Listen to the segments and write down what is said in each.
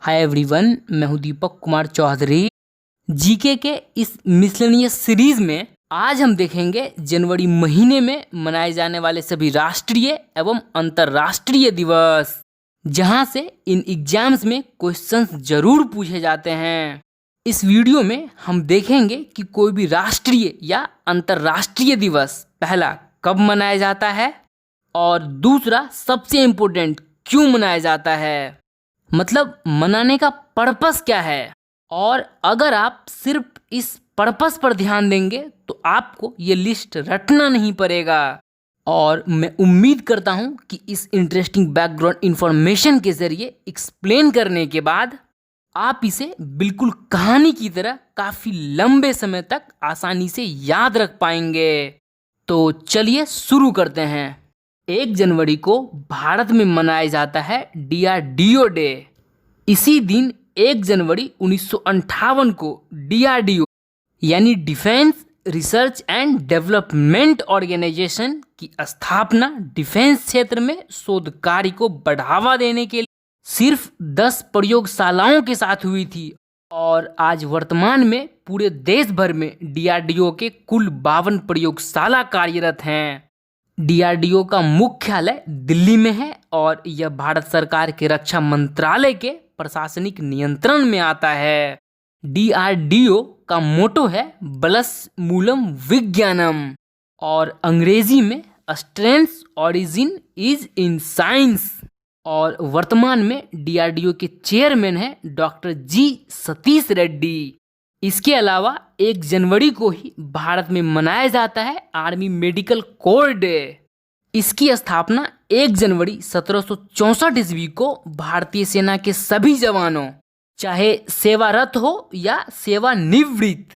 Hi everyone, मैं हूं Deepak Kumar Chaudhary. GK के इस मिसलेनियस सीरीज में आज हम देखेंगे जनवरी महीने में मनाए जाने वाले सभी राष्ट्रीय एवं अंतर्राष्ट्रीय दिवस, जहां से इन एग्जाम्स में क्वेश्चंस जरूर पूछे जाते हैं। इस वीडियो में हम देखेंगे कि कोई भी राष्ट्रीय या अंतर्राष्ट्रीय दिवस पहला कब मनाया जाता है और दूसरा सबसे इम्पोर्टेंट क्यों मनाया जाता है, मतलब मनाने का पर्पस क्या है। और अगर आप सिर्फ इस पर्पस पर ध्यान देंगे तो आपको ये लिस्ट रटना नहीं पड़ेगा। और मैं उम्मीद करता हूँ कि इस इंटरेस्टिंग बैकग्राउंड इंफॉर्मेशन के जरिए एक्सप्लेन करने के बाद आप इसे बिल्कुल कहानी की तरह काफ़ी लंबे समय तक आसानी से याद रख पाएंगे। तो चलिए शुरू करते हैं। 1 जनवरी को भारत में मनाया जाता है DRDO डे। इसी दिन 1 जनवरी 1958 को DRDO यानी defence research and development organisation की स्थापना डिफेंस क्षेत्र में शोध कार्य को बढ़ावा देने के लिए सिर्फ 10 प्रयोगशालाओं के साथ हुई थी। और आज वर्तमान में पूरे देश भर में DRDO के कुल 52 प्रयोगशाला कार्यरत हैं। DRDO का मुख्यालय दिल्ली में है और यह भारत सरकार के रक्षा मंत्रालय के प्रशासनिक नियंत्रण में आता है। DRDO का मोटो है बलस मूलम विज्ञानम और अंग्रेजी में strength origin is in science. और वर्तमान में DRDO के चेयरमैन है डॉक्टर G सतीश रेड्डी। इसके अलावा 1 जनवरी को ही भारत में मनाया जाता है आर्मी मेडिकल कोर डे। इसकी स्थापना 1 जनवरी 1764 ईस्वी को भारतीय सेना के सभी जवानों, चाहे सेवारत हो या सेवानिवृत्त,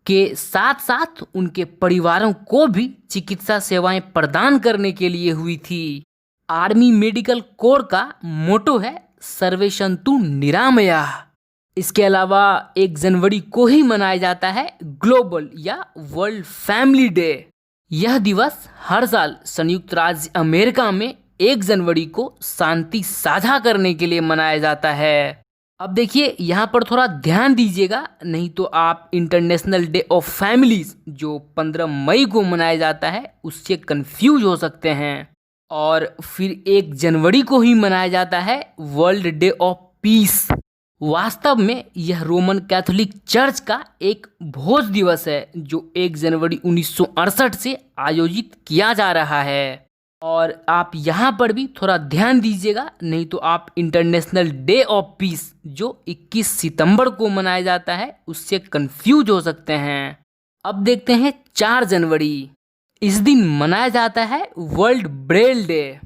के साथ साथ उनके परिवारों को भी चिकित्सा सेवाएं प्रदान करने के लिए हुई थी। आर्मी मेडिकल कोर का मोटो है सर्वे सन्तु निरामया। इसके अलावा 1 जनवरी को ही मनाया जाता है ग्लोबल या वर्ल्ड फैमिली डे। यह दिवस हर साल संयुक्त राज्य अमेरिका में 1 जनवरी को शांति साझा करने के लिए मनाया जाता है। अब देखिए, यहाँ पर थोड़ा ध्यान दीजिएगा, नहीं तो आप इंटरनेशनल डे ऑफ फैमिलीज जो 15 मई को मनाया जाता है उससे कंफ्यूज हो सकते हैं। और फिर 1 जनवरी को ही मनाया जाता है वर्ल्ड डे ऑफ पीस। वास्तव में यह रोमन कैथोलिक चर्च का एक भोज दिवस है जो 1 जनवरी 1968 से आयोजित किया जा रहा है। और आप यहाँ पर भी थोड़ा ध्यान दीजिएगा, नहीं तो आप इंटरनेशनल डे ऑफ पीस जो 21 सितंबर को मनाया जाता है उससे कंफ्यूज हो सकते हैं। अब देखते हैं 4 जनवरी। इस दिन मनाया जाता है वर्ल्ड ब्रेल डे।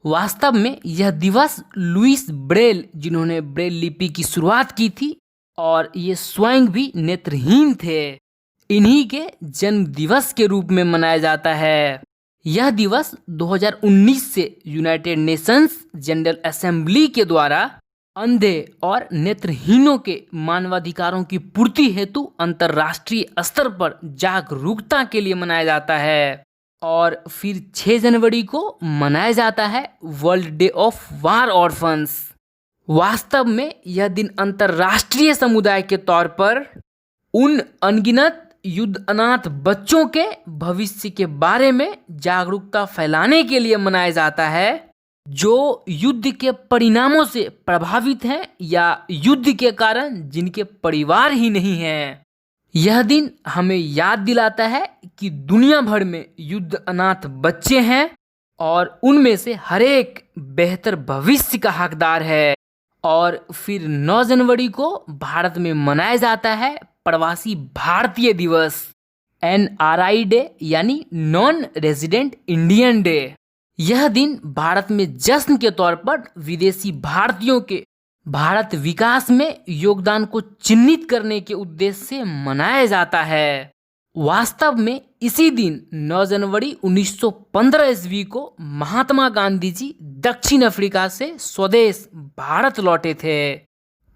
वास्तव में यह दिवस लुइस ब्रेल, जिन्होंने ब्रेल लिपि की शुरुआत की थी और ये स्वयं भी नेत्रहीन थे, इन्हीं के जन्म दिवस के रूप में मनाया जाता है। यह दिवस 2019 से यूनाइटेड नेशंस जनरल असेंबली के द्वारा अंधे और नेत्रहीनों के मानवाधिकारों की पूर्ति हेतु अंतर्राष्ट्रीय स्तर पर जागरूकता के लिए मनाया जाता है। और फिर 6 जनवरी को मनाया जाता है world day of war orphans. वास्तव में यह दिन अंतर्राष्ट्रीय समुदाय के तौर पर उन अनगिनत युद्ध अनाथ बच्चों के भविष्य के बारे में जागरूकता फैलाने के लिए मनाया जाता है जो युद्ध के परिणामों से प्रभावित हैं या युद्ध के कारण जिनके परिवार ही नहीं हैं। यह दिन हमें याद दिलाता है कि दुनिया भर में युद्ध अनाथ बच्चे हैं और उनमें से हर एक बेहतर भविष्य का हकदार है। और फिर 9 जनवरी को भारत में मनाया जाता है प्रवासी भारतीय दिवस, NRI डे यानी नॉन रेजिडेंट इंडियन डे। यह दिन भारत में जश्न के तौर पर विदेशी भारतीयों के भारत विकास में योगदान को चिन्हित करने के उद्देश्य से मनाया जाता है। वास्तव में इसी दिन 9 जनवरी 1915 ईस्वी को महात्मा गांधी जी दक्षिण अफ्रीका से स्वदेश भारत लौटे थे।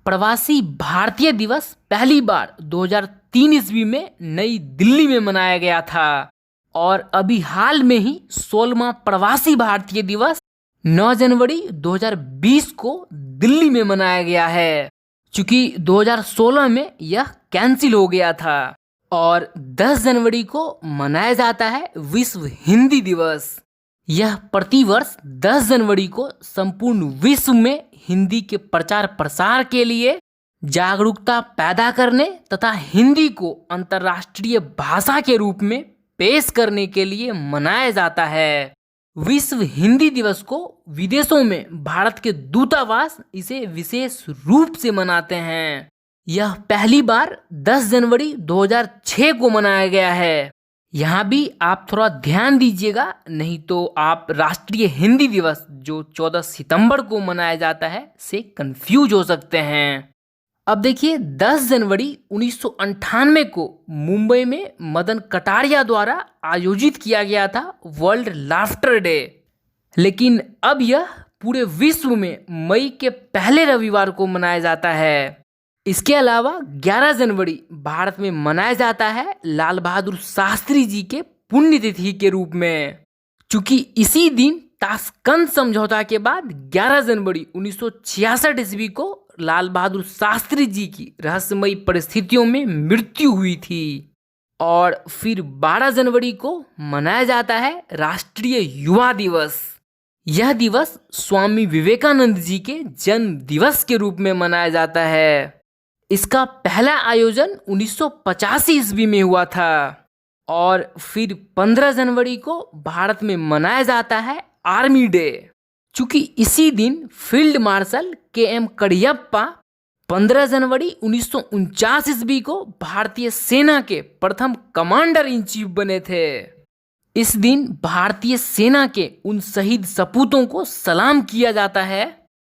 प्रवासी भारतीय दिवस पहली बार 2003 ईस्वी में नई दिल्ली में मनाया गया था और अभी हाल में ही 16वां प्रवासी भारतीय दिवस 9 जनवरी 2020 को दिल्ली में मनाया गया है। चूंकि 2016 में यह कैंसिल हो गया था। और 10 जनवरी को मनाया जाता है विश्व हिंदी दिवस। यह प्रतिवर्ष 10 जनवरी को संपूर्ण विश्व में हिंदी के प्रचार प्रसार के लिए जागरूकता पैदा करने तथा हिंदी को अंतर्राष्ट्रीय भाषा के रूप में पेश करने के लिए मनाया जाता है। विश्व हिंदी दिवस को विदेशों में भारत के दूतावास इसे विशेष रूप से मनाते हैं। यह पहली बार 10 जनवरी 2006 को मनाया गया है। यहाँ भी आप थोड़ा ध्यान दीजिएगा, नहीं तो आप राष्ट्रीय हिंदी दिवस जो 14 सितंबर को मनाया जाता है से कंफ्यूज हो सकते हैं। अब देखिए 10 जनवरी 1998 को मुंबई में मदन कटारिया द्वारा आयोजित किया गया था वर्ल्ड लाफ्टर डे। लेकिन अब यह पूरे विश्व में मई के पहले रविवार को मनाया जाता है। इसके अलावा 11 जनवरी भारत में मनाया जाता है लाल बहादुर शास्त्री जी के पुण्यतिथि के रूप में। चूंकि इसी दिन ताशकंद समझौता के बाद 11 जनवरी 1966 ईस्वी को लाल बहादुर शास्त्री जी की रहस्यमयी परिस्थितियों में मृत्यु हुई थी। और फिर 12 जनवरी को मनाया जाता है राष्ट्रीय युवा दिवस। यह दिवस स्वामी विवेकानंद जी के जन्म दिवस के रूप में मनाया जाता है। इसका पहला आयोजन 1985 ईस्वी में हुआ था। और फिर 15 जनवरी को भारत में मनाया जाता है आर्मी डे। चूंकि इसी दिन फील्ड मार्शल KM करियप्पा 15 जनवरी 1949 ईस्वी को भारतीय सेना के प्रथम कमांडर इन चीफ बने थे। इस दिन भारतीय सेना के उन शहीद सपूतों को सलाम किया जाता है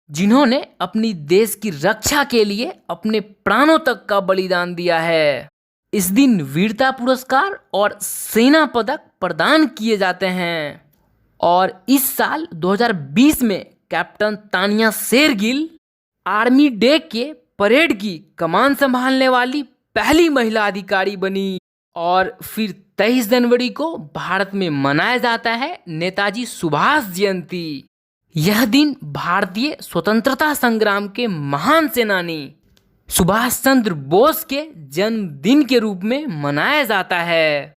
जिन्होंने अपनी देश की रक्षा के लिए अपने प्राणों तक का बलिदान दिया है। इस दिन वीरता पुरस्कार और सेना पदक प्रदान किए जाते हैं। और इस साल 2020 में captain Tania Shergill army day के परेड की कमान संभालने वाली पहली महिला अधिकारी बनी। और फिर 23 जनवरी को भारत में मनाया जाता है नेताजी सुभाष जयंती। यह दिन भारतीय स्वतंत्रता संग्राम के महान सेनानी सुभाष चंद्र बोस के जन्मदिन के रूप में मनाया जाता है।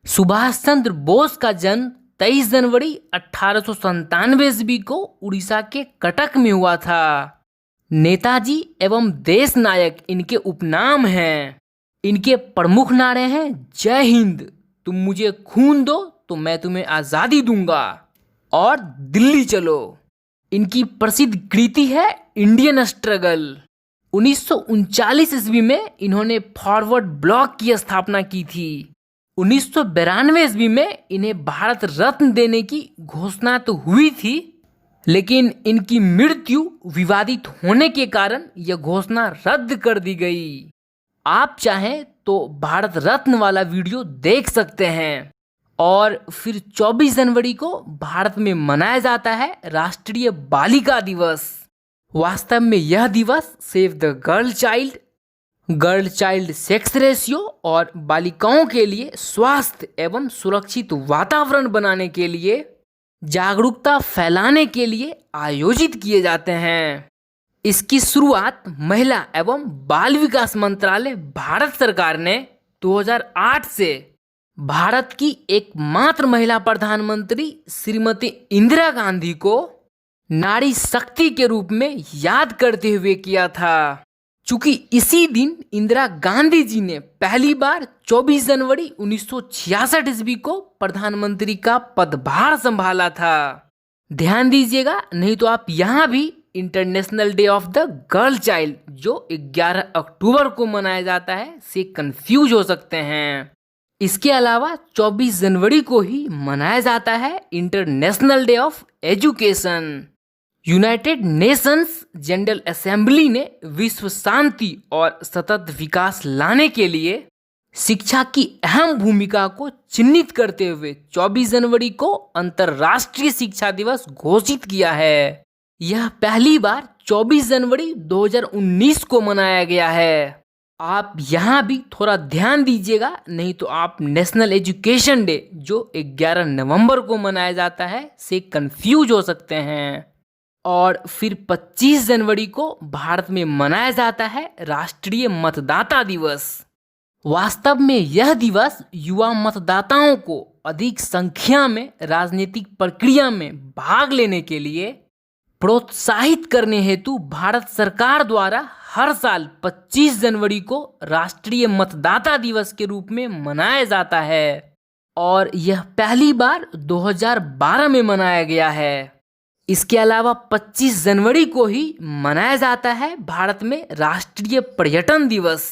सुभाष चंद्र बोस का जन्म 23 जनवरी 1897 ईस्वी को उड़ीसा के कटक में हुआ था। नेताजी एवं देश नायक इनके उपनाम हैं। इनके प्रमुख नारे हैं जय हिंद, तुम मुझे खून दो तो मैं तुम्हें आज़ादी दूंगा, और दिल्ली चलो। इनकी प्रसिद्ध कृति है इंडियन स्ट्रगल। 1939 ईस्वी में इन्होंने फॉरवर्ड ब्लॉक की स्थापना की थी। 1992 ईस्वी में इन्हें भारत रत्न देने की घोषणा तो हुई थी, लेकिन इनकी मृत्यु विवादित होने के कारण यह घोषणा रद्द कर दी गई। आप चाहें तो भारत रत्न वाला वीडियो देख सकते हैं। और फिर 24 जनवरी को भारत में मनाया जाता है राष्ट्रीय बालिका दिवस। वास्तव में यह दिवस save the girl child sex ratio और बालिकाओं के लिए स्वास्थ्य एवं सुरक्षित वातावरण बनाने के लिए जागरूकता फैलाने के लिए आयोजित किए जाते हैं। इसकी शुरुआत महिला एवं बाल विकास मंत्रालय भारत सरकार ने 2008 से भारत की एकमात्र महिला प्रधानमंत्री श्रीमती इंदिरा गांधी को नारी शक्ति के रूप में याद करते हुए किया था। चूंकि इसी दिन इंदिरा गांधी जी ने पहली बार 24 जनवरी 1966 ईस्वी को प्रधानमंत्री का पदभार संभाला था। ध्यान दीजिएगा, नहीं तो आप यहाँ भी international day of the girl child जो 11 अक्टूबर को मनाया जाता है से कंफ्यूज हो सकते हैं। इसके अलावा 24 जनवरी को ही मनाया जाता है international day of education. United Nations general assembly ने विश्व शांति और सतत विकास लाने के लिए शिक्षा की अहम भूमिका को चिन्हित करते हुए 24 जनवरी को अंतर्राष्ट्रीय शिक्षा दिवस घोषित किया है। यह पहली बार 24 जनवरी 2019 को मनाया गया है। आप यहाँ भी थोड़ा ध्यान दीजिएगा, नहीं तो आप नेशनल एजुकेशन डे जो 11 नवंबर को मनाया जाता है से कंफ्यूज हो सकते हैं। और फिर 25 जनवरी को भारत में मनाया जाता है राष्ट्रीय मतदाता दिवस। वास्तव में यह दिवस युवा मतदाताओं को अधिक संख्या में राजनीतिक प्रक्रिया में भाग लेने के लिए प्रोत्साहित करने हेतु भारत सरकार द्वारा हर साल 25 जनवरी को राष्ट्रीय मतदाता दिवस के रूप में मनाया जाता है और यह पहली बार 2012 में मनाया गया है। इसके अलावा 25 जनवरी को ही मनाया जाता है भारत में राष्ट्रीय पर्यटन दिवस।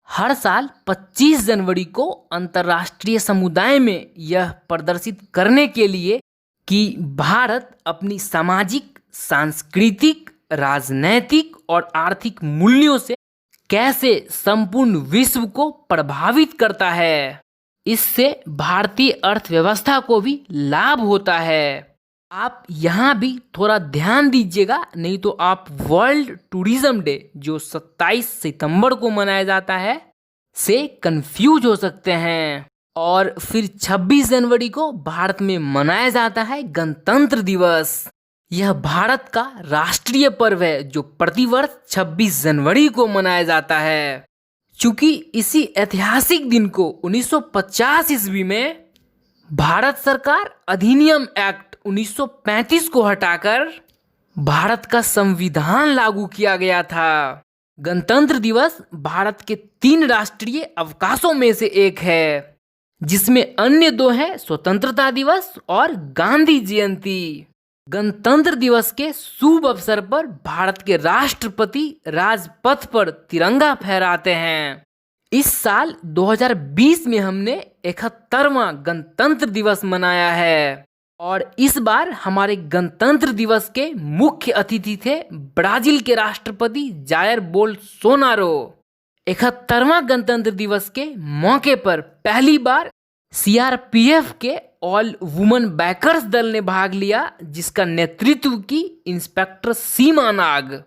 हर साल 25 जनवरी को अंतर्राष्ट्रीय समुदाय में यह प्रदर्शित करने के लिए कि भारत अपनी सामाजिक, सांस्कृतिक, राजनैतिक और आर्थिक मूल्यों से कैसे संपूर्ण विश्व को प्रभावित करता है। इससे भारतीय अर्थव्यवस्था को भी लाभ होता है। आप यहाँ भी थोड़ा ध्यान दीजिएगा, नहीं तो आप वर्ल्ड टूरिज्म डे जो 27 सितंबर को मनाया जाता है से कंफ्यूज हो सकते हैं। और फिर 26 जनवरी को भारत में मनाया जाता है गणतंत्र दिवस। यह भारत का राष्ट्रीय पर्व है जो प्रतिवर्ष 26 जनवरी को मनाया जाता है। चूंकि इसी ऐतिहासिक दिन को 1950 ईस्वी में भारत सरकार अधिनियम एक्ट 1935 को हटाकर भारत का संविधान लागू किया गया था। गणतंत्र दिवस भारत के 3 राष्ट्रीय अवकाशों में से एक है, जिसमें अन्य 2 हैं स्वतंत्रता दिवस और गांधी जयंती। गणतंत्र दिवस के शुभ अवसर पर भारत के राष्ट्रपति राजपथ पर तिरंगा फहराते हैं। इस साल 2020 में हमने 71वां गणतंत्र दिवस मनाया है और इस बार हमारे गणतंत्र दिवस के मुख्य अतिथि थे ब्राजील के राष्ट्रपति जायर बोल्सोनारो। 71वां गणतंत्र दिवस के मौके पर पहली बार सीआरपीएफ के ऑल वुमन बैकर्स दल ने भाग लिया, जिसका नेतृत्व की इंस्पेक्टर सीमा नाग।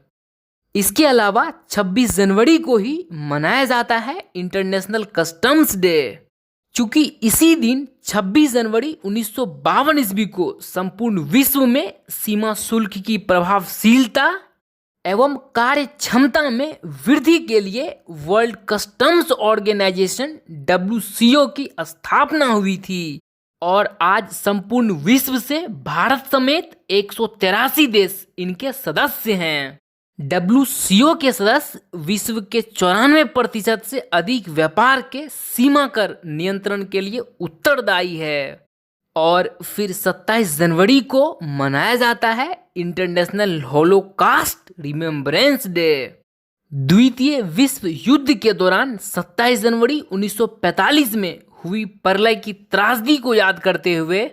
इसके अलावा 26 जनवरी को ही मनाया जाता है इंटरनेशनल कस्टम्स डे। चूंकि इसी दिन 26 जनवरी 1952 ईस्वी को संपूर्ण विश्व में सीमा शुल्क की प्रभावशीलता एवं कार्य क्षमता में वृद्धि के लिए वर्ल्ड कस्टम्स ऑर्गेनाइजेशन WCO की स्थापना हुई थी और आज संपूर्ण विश्व से भारत समेत 183 देश इनके सदस्य हैं। WCO के सदस्य विश्व के 94% से अधिक व्यापार के सीमा कर नियंत्रण के लिए उत्तरदायी है। और फिर 27 जनवरी को मनाया जाता है इंटरनेशनल होलोकास्ट रिमेम्बरेंस डे। द्वितीय विश्व युद्ध के दौरान 27 जनवरी 1945 में हुई प्रलय की त्रासदी को याद करते हुए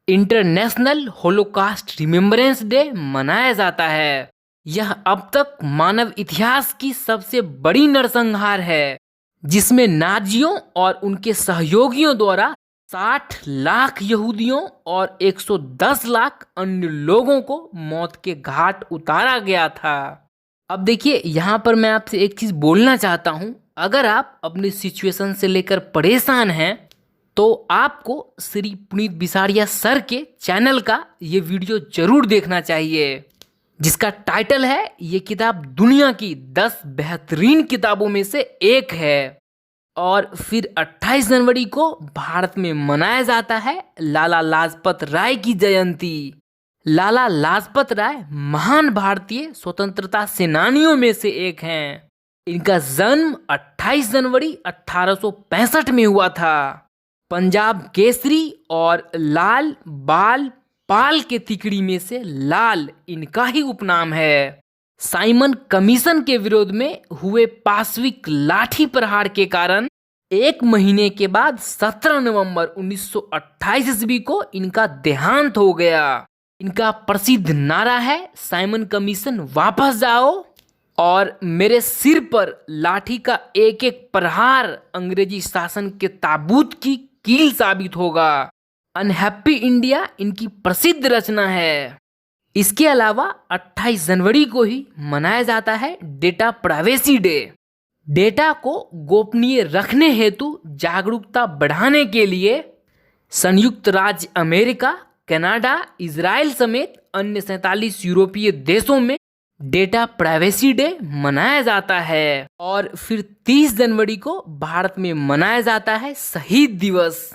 इंटरनेशनल होलोकास्ट रिमेम्बरेंस डे मनाया जाता है। यह अब तक मानव इतिहास की सबसे बड़ी नरसंहार है, जिसमें नाजियों और उनके सहयोगियों द्वारा 60 लाख यहूदियों और 110 लाख अन्य लोगों को मौत के घाट उतारा गया था। अब देखिए, यहाँ पर मैं आपसे एक चीज़ बोलना चाहता हूँ। अगर आप अपनी सिचुएशन से लेकर परेशान हैं तो आपको श्री पुनीत बिसारिया सर के चैनल का ये वीडियो जरूर देखना चाहिए, जिसका टाइटल है ये किताब दुनिया की 10 बेहतरीन किताबों में से एक है। और फिर 28 जनवरी को भारत में मनाया जाता है लाला लाजपत राय की जयंती। लाला लाजपत राय महान भारतीय स्वतंत्रता सेनानियों में से एक हैं। इनका जन्म 28 जनवरी 1865 में हुआ था। पंजाब केसरी और लाल बाल पाल के तिकड़ी में से लाल इनका ही उपनाम है। साइमन कमीशन के विरोध में हुए पाशविक लाठी प्रहार के कारण 1 महीने के बाद 17 नवंबर 1928 ईस्वी को इनका देहांत हो गया। इनका प्रसिद्ध नारा है साइमन कमीशन वापस जाओ और मेरे सिर पर लाठी का एक एक प्रहार अंग्रेजी शासन के ताबूत की कील साबित होगा। अनहैप्पी इंडिया इनकी प्रसिद्ध रचना है। इसके अलावा 28 जनवरी को ही मनाया जाता है डेटा प्राइवेसी डे। डेटा को गोपनीय रखने हेतु जागरूकता बढ़ाने के लिए संयुक्त राज्य अमेरिका, कनाडा, इजराइल समेत अन्य 47 यूरोपीय देशों में डेटा प्राइवेसी डे मनाया जाता है। और फिर 30 जनवरी को भारत में मनाया जाता है शहीद दिवस।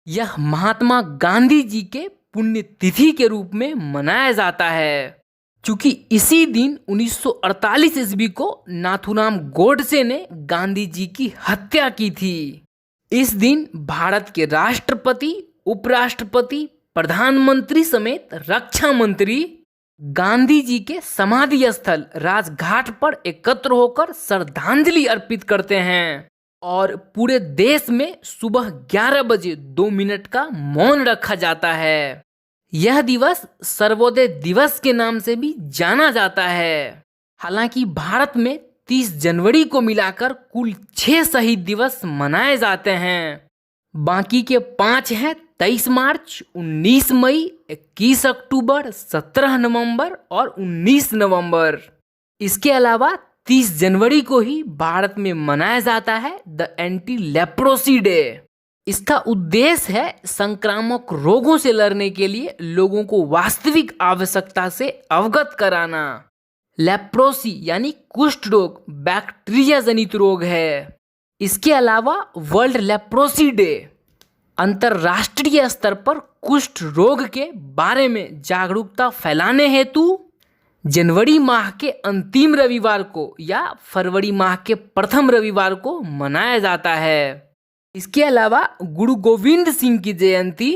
यह महात्मा गांधी जी के पुण्यतिथि के रूप में मनाया जाता है, चूंकि इसी दिन 1948 ईस्वी को नाथूराम गोडसे ने गांधी जी की हत्या की थी। इस दिन भारत के राष्ट्रपति, उपराष्ट्रपति, प्रधानमंत्री समेत रक्षा मंत्री गांधी जी के समाधि स्थल राजघाट पर एकत्र होकर श्रद्धांजलि अर्पित करते हैं और पूरे देश में सुबह 11 बजे 2 मिनट का मौन रखा जाता है। यह दिवस सर्वोदय दिवस के नाम से भी जाना जाता है। हालांकि भारत में 30 जनवरी को मिलाकर कुल 6 शहीद दिवस मनाए जाते हैं। बाकी के 5 हैं 23 मार्च, 19 मई, 21 अक्टूबर, 17 नवंबर और 19 नवंबर। इसके अलावा 30 जनवरी को ही भारत में मनाया जाता है द एंटी लेप्रोसी डे। इसका उद्देश्य है संक्रामक रोगों से लड़ने के लिए लोगों को वास्तविक आवश्यकता से अवगत कराना। लेप्रोसी यानी कुष्ठ रोग बैक्टीरिया जनित रोग है। इसके अलावा वर्ल्ड लेप्रोसी डे अंतरराष्ट्रीय स्तर पर कुष्ठ रोग के बारे में जागरूकता फैलाने हेतु जनवरी माह के अंतिम रविवार को या फरवरी माह के प्रथम रविवार को मनाया जाता है। इसके अलावा गुरु गोविंद सिंह की जयंती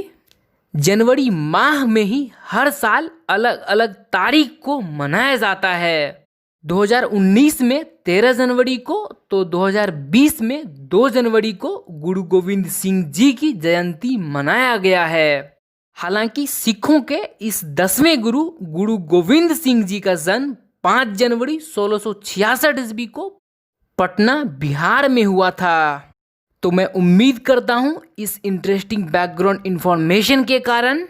जनवरी माह में ही हर साल अलग अलग तारीख को मनाया जाता है। 2019 में 13 जनवरी को तो 2020 में 2 जनवरी को गुरु गोविंद सिंह जी की जयंती मनाया गया है। हालांकि सिखों के इस 10वें गुरु गुरु गोविंद सिंह जी का जन्म 5 जनवरी 1666 ईस्वी को पटना बिहार में हुआ था। तो मैं उम्मीद करता हूँ इस इंटरेस्टिंग बैकग्राउंड इंफॉर्मेशन के कारण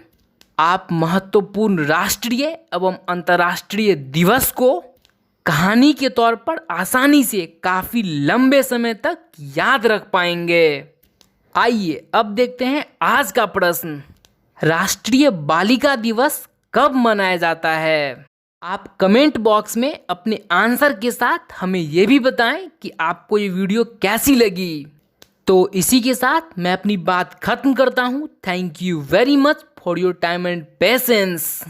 आप महत्वपूर्ण राष्ट्रीय एवं अंतर्राष्ट्रीय दिवस को कहानी के तौर पर आसानी से काफी लंबे समय तक याद रख पाएंगे। आइए अब देखते हैं आज का प्रश्न। राष्ट्रीय बालिका दिवस कब मनाया जाता है? आप कमेंट बॉक्स में अपने आंसर के साथ हमें यह भी बताएं कि आपको ये वीडियो कैसी लगी। तो इसी के साथ मैं अपनी बात खत्म करता हूँ। Thank you very much for your time and patience.